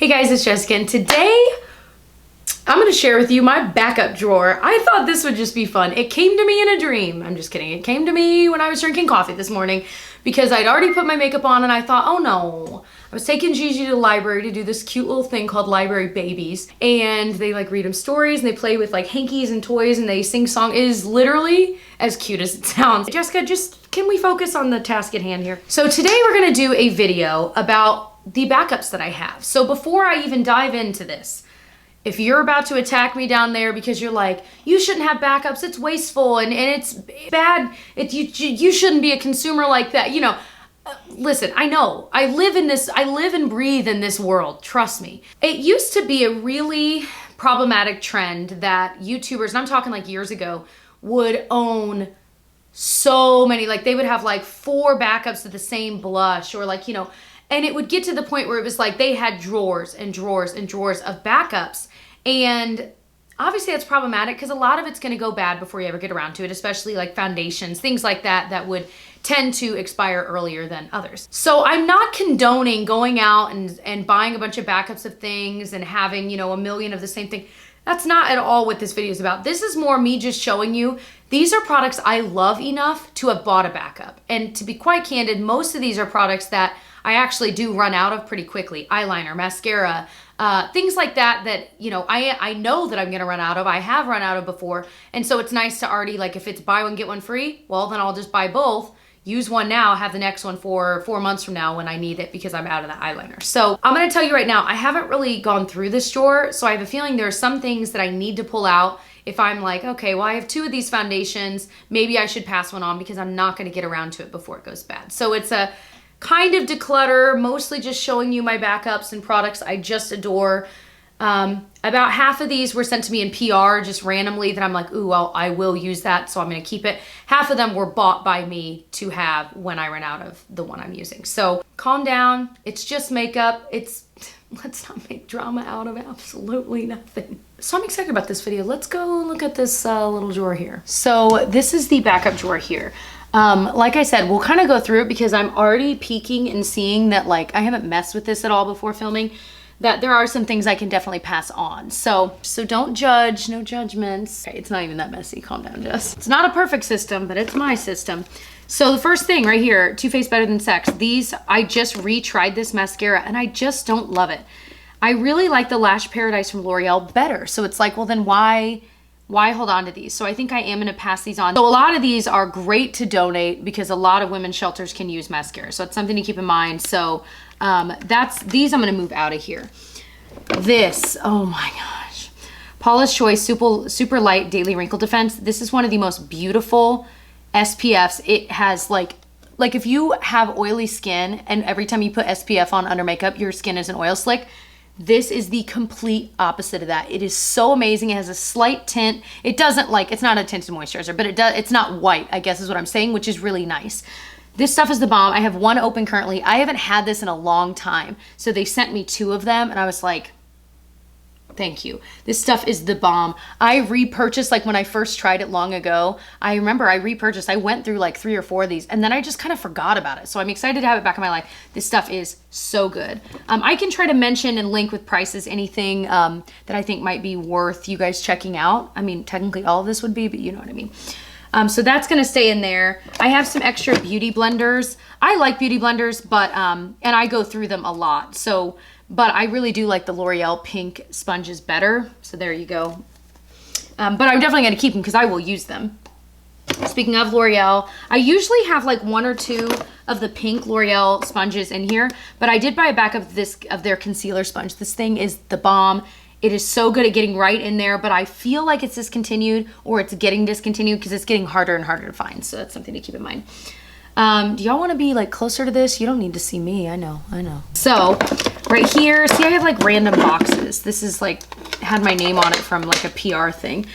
Hey guys, it's Jessica, and today I'm gonna share with you my backup drawer. I thought this would just be fun. It came to me in a dream. I'm just kidding. It came to me when I was drinking coffee this morning because I'd already put my makeup on and I thought, oh no. I was taking Gigi to the library to do this cute little thing called Library Babies, and they like read them stories and they play with like hankies and toys and they sing song. It is literally as cute as it sounds. Jessica, just can we focus on the task at hand here? So today we're gonna do a video about the backups that I have. So before I even dive into this, if you're about to attack me down there because you're like, you shouldn't have backups, it's wasteful and it's bad, you shouldn't be a consumer like that, you know, listen, I know, I live and breathe in this world, trust me. It used to be a really problematic trend that YouTubers, and I'm talking like years ago, would own so many, like they would have like 4 backups of the same blush or like, you know, and it would get to the point where it was like they had drawers and drawers and drawers of backups. And obviously that's problematic because a lot of it's going to go bad before you ever get around to it, especially like foundations, things like that, that would tend to expire earlier than others. So I'm not condoning going out and buying a bunch of backups of things and having, you know, a million of the same thing. That's not at all what this video is about. This is more me just showing you these are products I love enough to have bought a backup. And to be quite candid, most of these are products that I actually do run out of pretty quickly. Eyeliner, mascara, things like that, you know, I know that I'm gonna run out of. I have run out of before. And so it's nice to already, like if it's buy one, get one free, well then I'll just buy both, use one now, have the next one for 4 months from now when I need it because I'm out of the eyeliner. So I'm gonna tell you right now, I haven't really gone through this drawer, so I have a feeling there are some things that I need to pull out if I'm like, okay, well I have 2 of these foundations, maybe I should pass one on because I'm not gonna get around to it before it goes bad. So it's a kind of declutter, mostly just showing you my backups and products I just adore. About half of these were sent to me in PR just randomly that I'm like, ooh, well, I will use that, so I'm gonna keep it. Half of them were bought by me to have when I run out of the one I'm using. So calm down, it's just makeup. Let's not make drama out of absolutely nothing. So I'm excited about this video. Let's go look at this little drawer here. So this is the backup drawer here. Like I said, we'll kind of go through it because I'm already peeking and seeing that like I haven't messed with this at all before filming, that there are some things I can definitely pass on. So don't judge, no judgments. Okay, it's not even that messy, calm down, Jess. It's not a perfect system, but it's my system. So the first thing right here, Too Faced Better Than Sex. These, I just retried this mascara and I just don't love it. I really like the Lash Paradise from L'Oreal better. So it's like, well then why hold on to these? So I think I am gonna pass these on. So a lot of these are great to donate because a lot of women's shelters can use mascara. So it's something to keep in mind. So these I'm gonna move out of here. This, oh my gosh. Paula's Choice Super Light Daily Wrinkle Defense. This is one of the most beautiful SPFs. It has like if you have oily skin and every time you put SPF on under makeup, your skin is an oil slick. This is the complete opposite of that. It is so amazing. It has a slight tint. It doesn't it's not a tinted moisturizer, but it's not white, I guess is what I'm saying, which is really nice. This stuff is the bomb. I have one open currently. I haven't had this in a long time. So they sent me 2 of them and I was like, thank you. This stuff is the bomb. I repurchased, like when I first tried it long ago, I remember I repurchased, I went through like 3 or 4 of these and then I just kind of forgot about it. So I'm excited to have it back in my life. This stuff is so good. I can try to mention and link with prices anything that I think might be worth you guys checking out. I mean, technically all of this would be, but you know what I mean. So that's gonna stay in there. I have some extra beauty blenders. I like beauty blenders, but, and I go through them a lot. So, but I really do like the L'Oreal pink sponges better. So there you go. But I'm definitely gonna keep them because I will use them. Speaking of L'Oreal, I usually have like 1 or 2 of the pink L'Oreal sponges in here, but I did buy a backup of their concealer sponge. This thing is the bomb. It is so good at getting right in there, but I feel like it's discontinued or it's getting discontinued because it's getting harder and harder to find. So that's something to keep in mind. Do y'all want to be like closer to this? You don't need to see me. I know. So right here, see I have like random boxes. This is like, had my name on it from like a PR thing.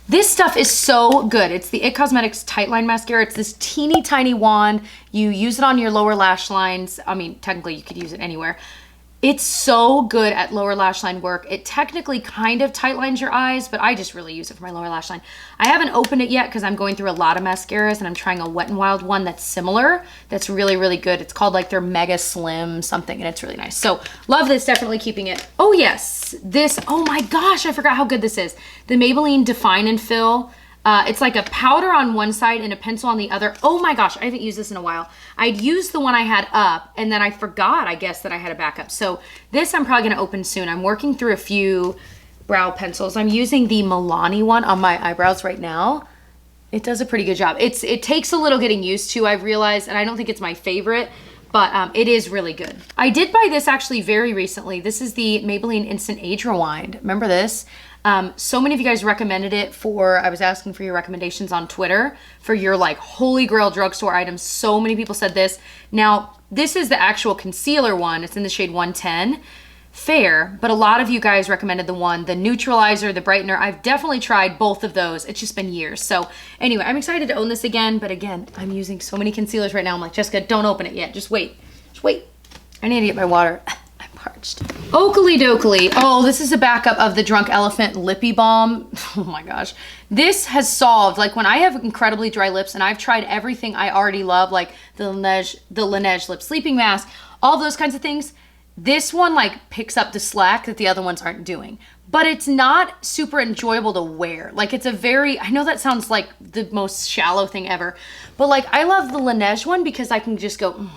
This stuff is so good. It's the IT Cosmetics Tightline Mascara. It's this teeny tiny wand. You use it on your lower lash lines. I mean, technically you could use it anywhere. It's so good at lower lash line work. It technically kind of tight lines your eyes, but I just really use it for my lower lash line. I haven't opened it yet because I'm going through a lot of mascaras and I'm trying a Wet n Wild one that's similar. That's really, really good. It's called like their Mega Slim something and it's really nice. So love this, definitely keeping it. Oh yes, this, oh my gosh, I forgot how good this is. The Maybelline Define and Fill. It's like a powder on one side and a pencil on the other. Oh my gosh, I haven't used this in a while. I'd used the one I had up and then I forgot, I guess, that I had a backup. So this I'm probably gonna open soon. I'm working through a few brow pencils. I'm using the Milani one on my eyebrows right now. It does a pretty good job. It takes a little getting used to, I've realized, and I don't think it's my favorite, but it is really good. I did buy this actually very recently. This is the Maybelline Instant Age Rewind. Remember this? So many of you guys recommended it I was asking for your recommendations on Twitter for your like holy grail drugstore items. So many people said this. Now, this is the actual concealer one. It's in the shade 110. Fair, but a lot of you guys recommended the neutralizer, the brightener. I've definitely tried both of those. It's just been years. So anyway, I'm excited to own this again, but again, I'm using so many concealers right now. I'm like, Jessica, don't open it yet. Just wait. Just wait. I need to get my water. I'm parched. Oakley dokley. Oh, this is a backup of the Drunk Elephant Lippe Balm. Oh my gosh. This has solved, like when I have incredibly dry lips and I've tried everything I already love, like the Laneige Lip Sleeping Mask, all those kinds of things. This one like picks up the slack that the other ones aren't doing, but it's not super enjoyable to wear. Like it's a very, I know that sounds like the most shallow thing ever, but like I love the Laneige one because I can just go,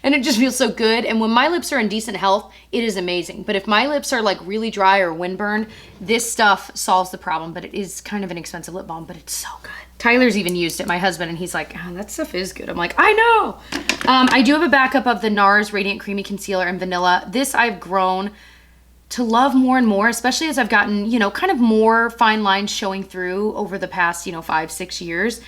and it just feels so good. And when my lips are in decent health, it is amazing. But if my lips are like really dry or windburned, this stuff solves the problem, but it is kind of an expensive lip balm, but it's so good. Tyler's even used it, my husband, and he's like, oh, that stuff is good. I'm like, I know. I do have a backup of the NARS Radiant Creamy Concealer in Vanilla. This I've grown to love more and more, especially as I've gotten, you know, kind of more fine lines showing through over the past, you know, 5-6 years.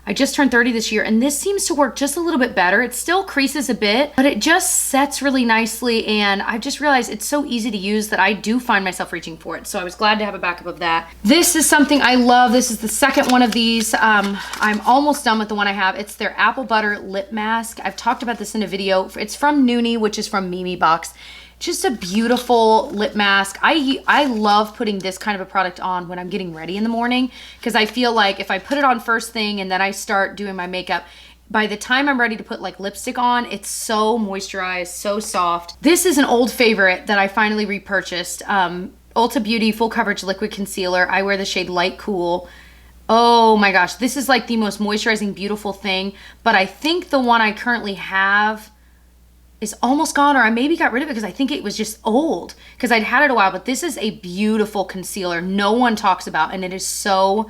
I just turned 30 this year, and this seems to work just a little bit better. It still creases a bit, but it just sets really nicely, and I've just realized it's so easy to use that I do find myself reaching for it. So I was glad to have a backup of that. This is something I love. This is the second one of these. I'm almost done with the one I have. It's their Applebutter Lip Mask. I've talked about this in a video. It's from Nooni, which is from Mimi Box. Just a beautiful lip mask. I love putting this kind of a product on when I'm getting ready in the morning because I feel like if I put it on first thing and then I start doing my makeup, by the time I'm ready to put like lipstick on, it's so moisturized, so soft. This is an old favorite that I finally repurchased. Ulta Beauty Full Coverage Liquid Concealer. I wear the shade Light Cool. Oh my gosh, this is like the most moisturizing, beautiful thing, but I think the one I currently have is almost gone, or I maybe got rid of it because I think it was just old because I'd had it a while, but this is a beautiful concealer no one talks about, and it is so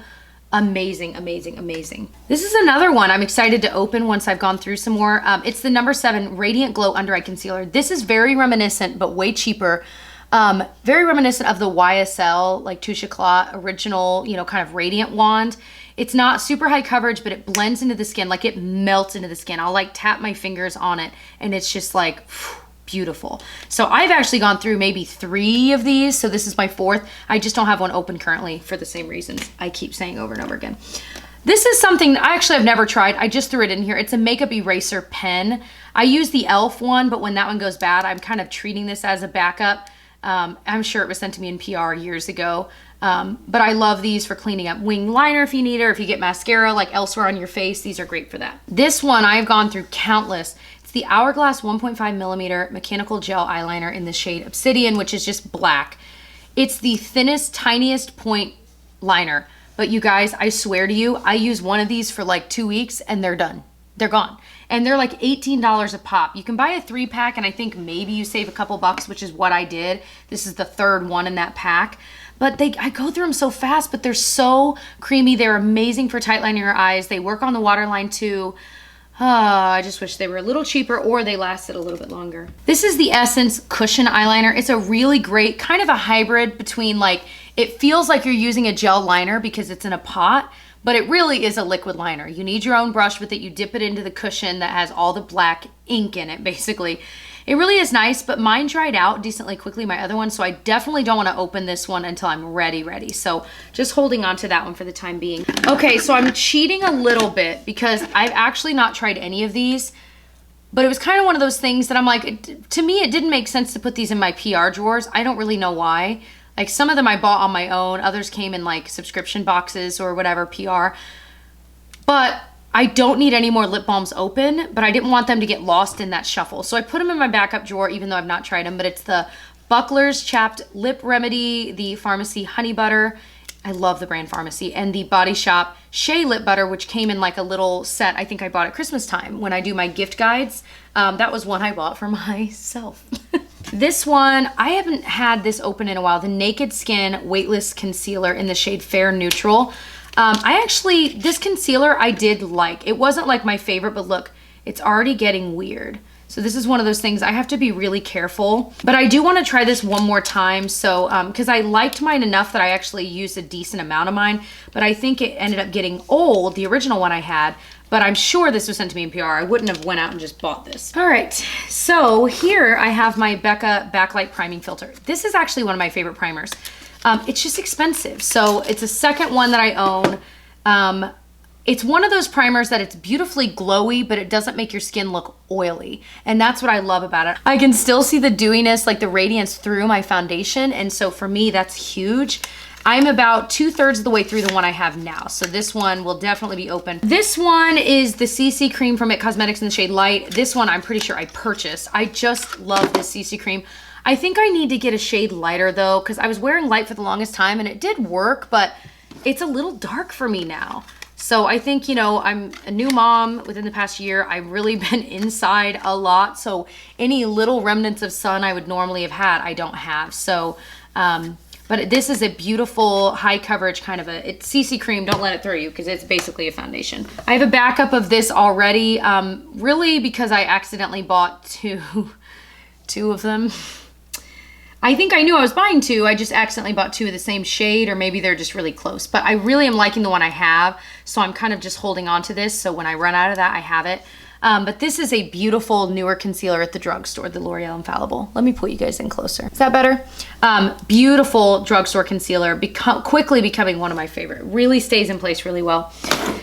amazing, amazing, amazing. This is another one I'm excited to open once I've gone through some more. It's the number 7 Radiant Glow Under Eye Concealer. This is very reminiscent, but way cheaper. Very reminiscent of the YSL, like Touche Eclat original, you know, kind of radiant wand. It's not super high coverage, but it blends into the skin, like it melts into the skin. I'll like tap my fingers on it and it's just like beautiful. So I've actually gone through maybe 3 of these. So this is my 4th. I just don't have one open currently for the same reasons I keep saying over and over again. This is something I actually have never tried. I just threw it in here. It's a makeup eraser pen. I use the e.l.f. one, but when that one goes bad, I'm kind of treating this as a backup. I'm sure it was sent to me in PR years ago. But I love these for cleaning up wing liner if you need it, or if you get mascara like elsewhere on your face, these are great for that. This one I've gone through countless. It's the Hourglass 1.5 millimeter mechanical gel eyeliner in the shade Obsidian, which is just black. It's the thinnest, tiniest point liner. But you guys, I swear to you, I use one of these for like 2 weeks and they're done. They're gone. And they're like $18 a pop. You can buy a 3-pack and I think maybe you save a couple bucks, which is what I did. This is the 3rd one in that pack. But I go through them so fast, but they're so creamy. They're amazing for tightlining your eyes. They work on the waterline too. I just wish they were a little cheaper or they lasted a little bit longer. This is the Essence Cushion Eyeliner. It's a really great, kind of a hybrid between like, it feels like you're using a gel liner because it's in a pot, but it really is a liquid liner. You need your own brush with it. You dip it into the cushion that has all the black ink in it, basically. It really is nice, but mine dried out decently quickly, my other one, so I definitely don't want to open this one until I'm ready. So just holding on to that one for the time being. Okay, so I'm cheating a little bit because I've actually not tried any of these. But it was kind of one of those things that I'm like, to me, it didn't make sense to put these in my PR drawers. I don't really know why. Like some of them I bought on my own. Others came in like subscription boxes or whatever, PR. But I don't need any more lip balms open, but I didn't want them to get lost in that shuffle. So I put them in my backup drawer, even though I've not tried them, but it's the Buckler's Chapped Lip Remedy, the Pharmacy Honey Butter. I love the brand Pharmacy, and the Body Shop Shea Lip Butter, which came in like a little set. I think I bought at Christmas time when I do my gift guides. That was one I bought for myself. This one, I haven't had this open in a while. The Naked Skin Weightless Concealer in the shade Fair Neutral. This concealer I did like. It wasn't like my favorite, but look, it's already getting weird. So this is one of those things I have to be really careful, but I do want to try this one more time. So, cause I liked mine enough that I actually used a decent amount of mine, but I think it ended up getting old, the original one I had, but I'm sure this was sent to me in PR. I wouldn't have went out and just bought this. All right, so here I have my Becca Backlight Priming Filter. This is actually one of my favorite primers. It's just expensive. So it's a second one that I own. It's one of those primers that it's beautifully glowy, but it doesn't make your skin look oily. And that's what I love about it. I can still see the dewiness, like the radiance through my foundation. And so for me, that's huge. I'm about 2/3 of the way through the one I have now. So this one will definitely be open. This one is the CC cream from It Cosmetics in the shade Light. This one I'm pretty sure I purchased. I just love this CC cream. I think I need to get a shade lighter though, because I was wearing light for the longest time and it did work, but it's a little dark for me now. So I think, you know, I'm a new mom within the past year. I've really been inside a lot. So any little remnants of sun I would normally have had, I don't have. So, but this is a beautiful high coverage kind of it's CC cream. Don't let it throw you because it's basically a foundation. I have a backup of this already, really because I accidentally bought two of them. I think I knew I was buying two. I just accidentally bought two of the same shade, or maybe they're just really close. But I really am liking the one I have, so I'm kind of just holding on to this. So when I run out of that, I have it. But this is a beautiful newer concealer at the drugstore, the L'Oreal Infallible. Let me pull you guys in closer. Is that better? Beautiful drugstore concealer, quickly becoming one of my favorite. Really stays in place really well.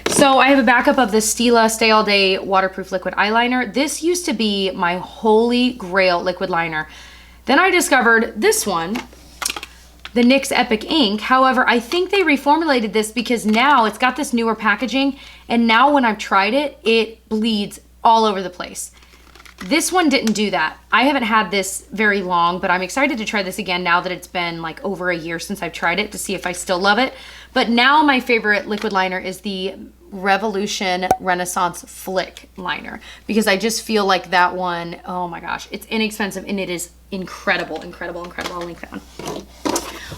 So I have a backup of the Stila Stay All Day Waterproof Liquid Eyeliner. This used to be my holy grail liquid liner. Then I discovered this one, the NYX Epic Ink. However, I think they reformulated this because now it's got this newer packaging, and now when I've tried it, it bleeds all over the place. This one didn't do that. I haven't had this very long, but I'm excited to try this again now that it's been like over a year since I've tried it to see if I still love it. But now my favorite liquid liner is the Revolution Renaissance Flick liner, because I just feel like that one, oh my gosh, it's inexpensive and it is incredible, incredible, incredible. I'll link that one.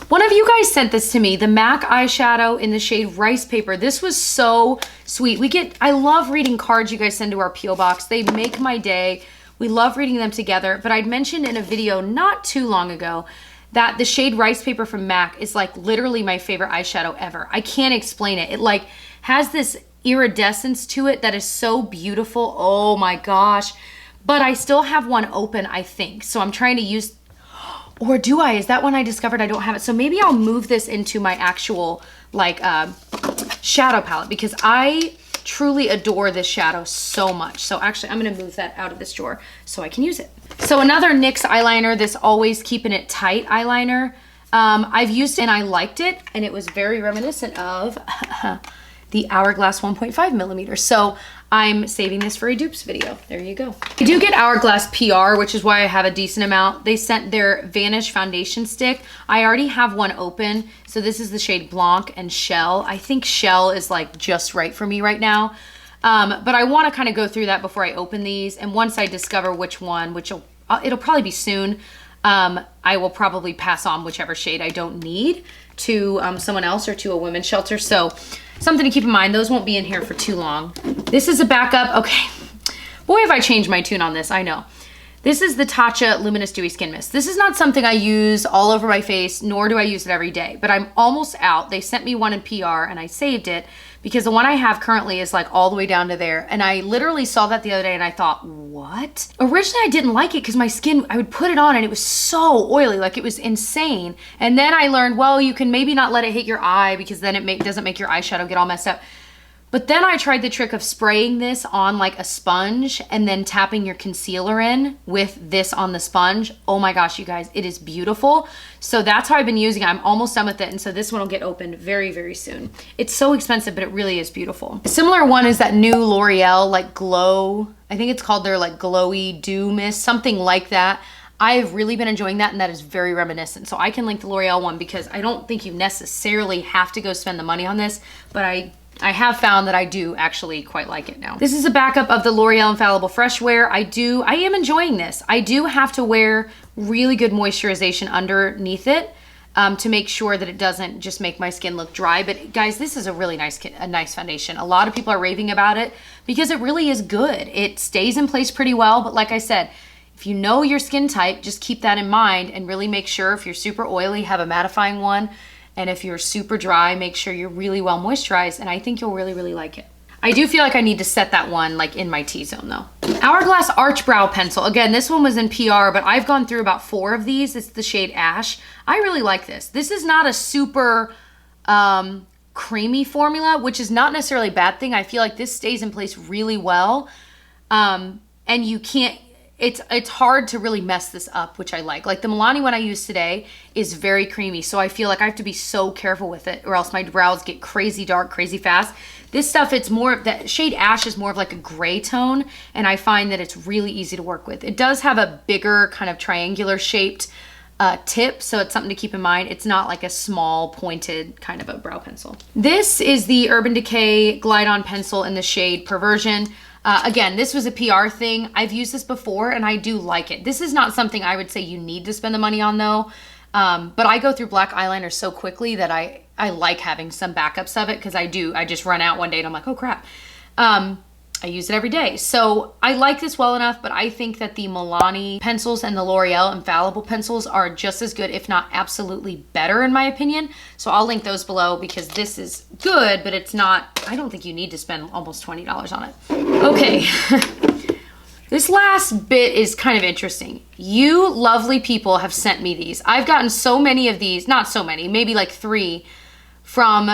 One of you guys sent this to me, the MAC eyeshadow in the shade Rice Paper. This was so sweet. I love reading cards you guys send to our P.O. box. They make my day. We love reading them together. But I'd mentioned in a video not too long ago that the shade Rice Paper from MAC is like literally my favorite eyeshadow ever. I can't explain it. It like has this iridescence to it that is so beautiful. Oh my gosh. But I still have one open, I think. So I'm trying to use, or do I? Is that one I discovered I don't have it? So maybe I'll move this into my actual like shadow palette, because I truly adore this shadow so much. So actually I'm gonna move that out of this drawer so I can use it. So another NYX eyeliner, this Always Keeping It Tight eyeliner. I've used it and I liked it, and it was very reminiscent of the Hourglass 1.5 millimeter. So I'm saving this for a dupes video. There you go. I do get Hourglass PR, which is why I have a decent amount. They sent their Vanish foundation stick. I already have one open. So this is the shade Blanc and Shell. I think Shell is like just right for me right now. But I want to kind of go through that before I open these. And once I discover which one, it'll probably be soon, I will probably pass on whichever shade I don't need to someone else or to a women's shelter. So something to keep in mind, those won't be in here for too long. This is a backup. Okay, boy, have I changed my tune on this, I know. This is the Tatcha Luminous Dewy Skin Mist. This is not something I use all over my face, nor do I use it every day, but I'm almost out. They sent me one in PR and I saved it because the one I have currently is like all the way down to there. And I literally saw that the other day and I thought, what? Originally I didn't like it because my skin, I would put it on and it was so oily, like it was insane. And then I learned, well, you can maybe not let it hit your eye because then it doesn't make your eyeshadow get all messed up. But then I tried the trick of spraying this on like a sponge and then tapping your concealer in with this on the sponge. Oh my gosh, you guys, it is beautiful. So that's how I've been using it. I'm almost done with it. And so this one will get opened very, very soon. It's so expensive, but it really is beautiful. A similar one is that new L'Oreal like glow. I think it's called their like glowy dew mist, something like that. I've really been enjoying that, and that is very reminiscent. So I can link the L'Oreal one because I don't think you necessarily have to go spend the money on this, but I have found that I do actually quite like it now. This is a backup of the L'Oreal Infallible Fresh Wear. I am enjoying this. I do have to wear really good moisturization underneath it to make sure that it doesn't just make my skin look dry. But guys, this is a really nice foundation. A lot of people are raving about it because it really is good. It stays in place pretty well, but like I said, if you know your skin type, just keep that in mind and really make sure if you're super oily, have a mattifying one. And if you're super dry, make sure you're really well moisturized, and I think you'll really, really like it. I do feel like I need to set that one like in my T-zone though. Hourglass Arch Brow Pencil. Again, this one was in PR, but I've gone through about 4 of these. It's the shade Ash. I really like this. This is not a super creamy formula, which is not necessarily a bad thing. I feel like this stays in place really well. And you can't, it's hard to really mess this up, which I like. Like the Milani one I used today is very creamy, so I feel like I have to be so careful with it or else my brows get crazy dark, crazy fast. This stuff, it's more, that shade Ash is more of like a gray tone, and I find that it's really easy to work with. It does have a bigger kind of triangular shaped tip, so it's something to keep in mind. It's not like a small pointed kind of a brow pencil. This is the Urban Decay Glide On Pencil in the shade Perversion. Again, this was a PR thing. I've used this before and I do like it. This is not something I would say you need to spend the money on though. But I go through black eyeliner so quickly that I like having some backups of it because I just run out one day and I'm like, oh crap. I use it every day. So I like this well enough, but I think that the Milani pencils and the L'Oreal Infallible pencils are just as good, if not absolutely better in my opinion. So I'll link those below because this is good, but it's not, I don't think you need to spend almost $20 on it. Okay. This last bit is kind of interesting. You lovely people have sent me these. I've gotten so many of these, not so many, maybe like 3 from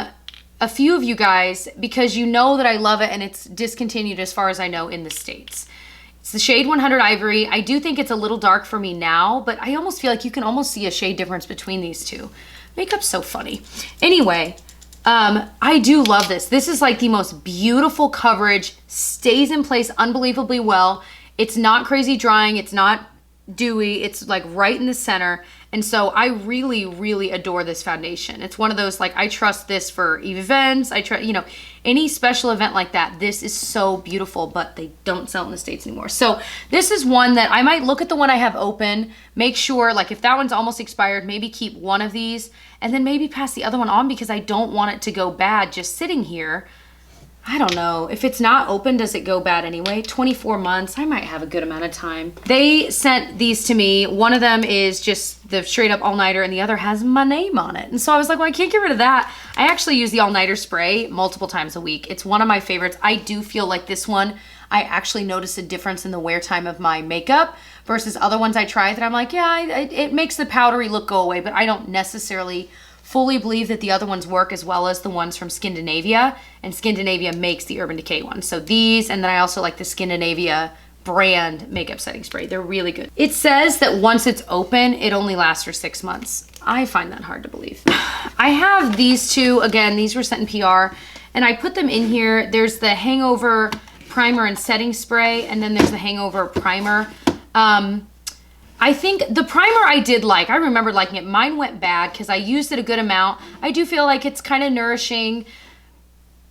a few of you guys because you know that I love it and it's discontinued as far as I know in the States. It's the shade 100 Ivory. I do think it's a little dark for me now, but I almost feel like you can almost see a shade difference between these two. Makeup's so funny. Anyway, I do love this. This is like the most beautiful coverage, stays in place unbelievably well. It's not crazy drying. It's not dewy. It's like right in the center. And so I really, really adore this foundation. It's one of those, like, I trust this for events. I trust, you know, any special event like that. This is so beautiful, but they don't sell it in the States anymore. So this is one that I might look at the one I have open, make sure, like, if that one's almost expired, maybe keep one of these and then maybe pass the other one on because I don't want it to go bad just sitting here. I don't know. If it's not open, does it go bad anyway? 24 months, I might have a good amount of time. They sent these to me. One of them is just the straight up all-nighter and the other has my name on it. And so I was like, well, I can't get rid of that. I actually use the all-nighter spray multiple times a week. It's one of my favorites. I do feel like this one, I actually notice a difference in the wear time of my makeup versus other ones I try that I'm like, yeah, it makes the powdery look go away, but I don't necessarily fully believe that the other ones work as well as the ones from Skindinavia, and Skindinavia makes the Urban Decay ones. So these, and then I also like the Skindinavia brand makeup setting spray. They're really good. It says that once it's open, it only lasts for 6 months. I find that hard to believe. I have these two, again, these were sent in PR, and I put them in here. There's the Hangover Primer and Setting Spray, and then there's the Hangover Primer. I think the primer I did like. I remember liking it. Mine went bad because I used it a good amount. I do feel like it's kind of nourishing,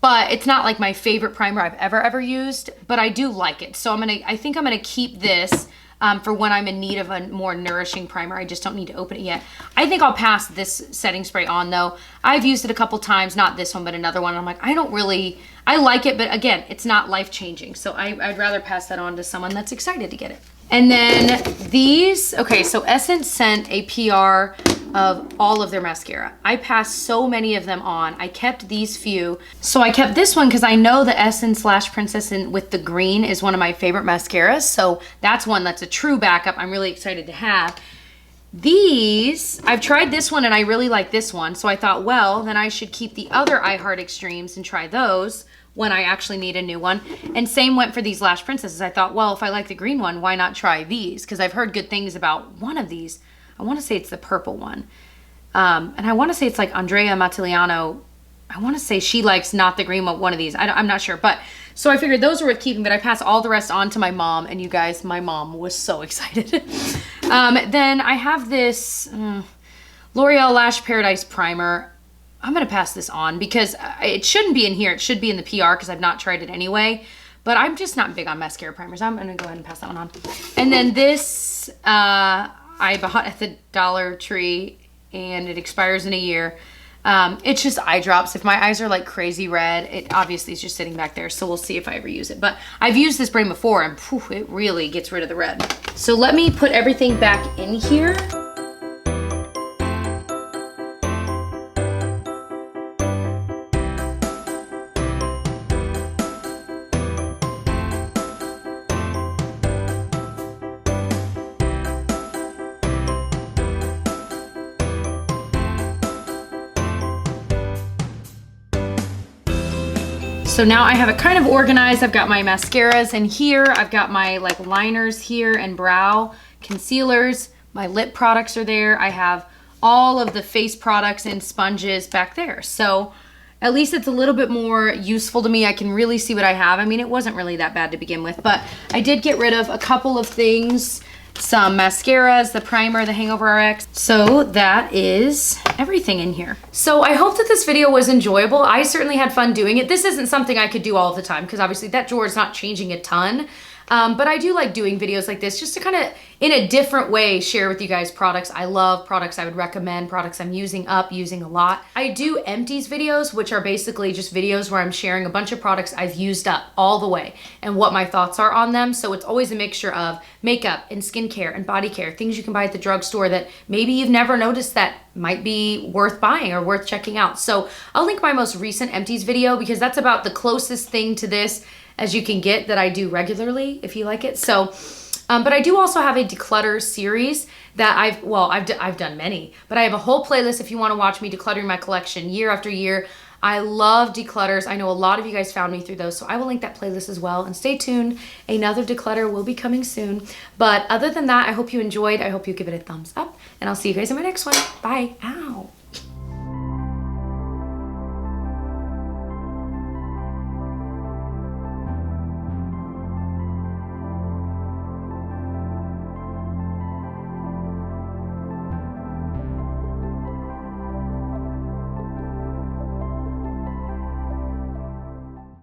but it's not like my favorite primer I've ever used, but I do like it. So I think I'm gonna keep this for when I'm in need of a more nourishing primer. I just don't need to open it yet. I think I'll pass this setting spray on though. I've used it a couple times, not this one, but another one. I'm like, I like it, but again, it's not life-changing. So I'd rather pass that on to someone that's excited to get it. And then these, okay, so Essence sent a PR of all of their mascara. I passed so many of them on. I kept these few. So I kept this one because I know the Essence Slash Princess with the green is one of my favorite mascaras. So that's one that's a true backup I'm really excited to have. These, I've tried this one and I really like this one. So I thought, well, then I should keep the other I Heart Extremes and try those, when I actually need a new one. And same went for these Lash Princesses. I thought, well, if I like the green one, why not try these? Because I've heard good things about one of these. I want to say it's the purple one. And I want to say it's like Andrea Mattiliano. I want to say she likes not the green one of these. I'm not sure. But so I figured those were worth keeping, but I passed all the rest on to my mom. And you guys, my mom was so excited. Then I have this L'Oreal Lash Paradise Primer. I'm going to pass this on because it shouldn't be in here. It should be in the PR because I've not tried it anyway. But I'm just not big on mascara primers. I'm going to go ahead and pass that one on. And then this I bought at the Dollar Tree and it expires in a year. It's just eye drops. If my eyes are like crazy red, it obviously is just sitting back there. So we'll see if I ever use it. But I've used this brand before and phew, it really gets rid of the red. So let me put everything back in here. So now I have it kind of organized. I've got my mascaras in here. I've got my like liners here and brow concealers. My lip products are there. I have all of the face products and sponges back there. So at least it's a little bit more useful to me. I can really see what I have. I mean, it wasn't really that bad to begin with, but I did get rid of a couple of things. Some mascaras, the primer, the Hangover RX. So that is everything in here. So I hope that this video was enjoyable. I certainly had fun doing it. This isn't something I could do all the time because obviously that drawer is not changing a ton. But I do like doing videos like this just to kind of, in a different way, share with you guys products I love, products I would recommend, products I'm using a lot. I do empties videos, which are basically just videos where I'm sharing a bunch of products I've used up all the way and what my thoughts are on them. So it's always a mixture of makeup and skincare and body care, things you can buy at the drugstore that maybe you've never noticed that might be worth buying or worth checking out. So I'll link my most recent empties video because that's about the closest thing to this as you can get that I do regularly if you like it. So, but I do also have a declutter series that I've done many, but I have a whole playlist if you want to watch me decluttering my collection year after year. I love declutters. I know a lot of you guys found me through those, so I will link that playlist as well. And stay tuned, another declutter will be coming soon. But other than that, I hope you enjoyed. I hope you give it a thumbs up, and I'll see you guys in my next one. Bye. Ow.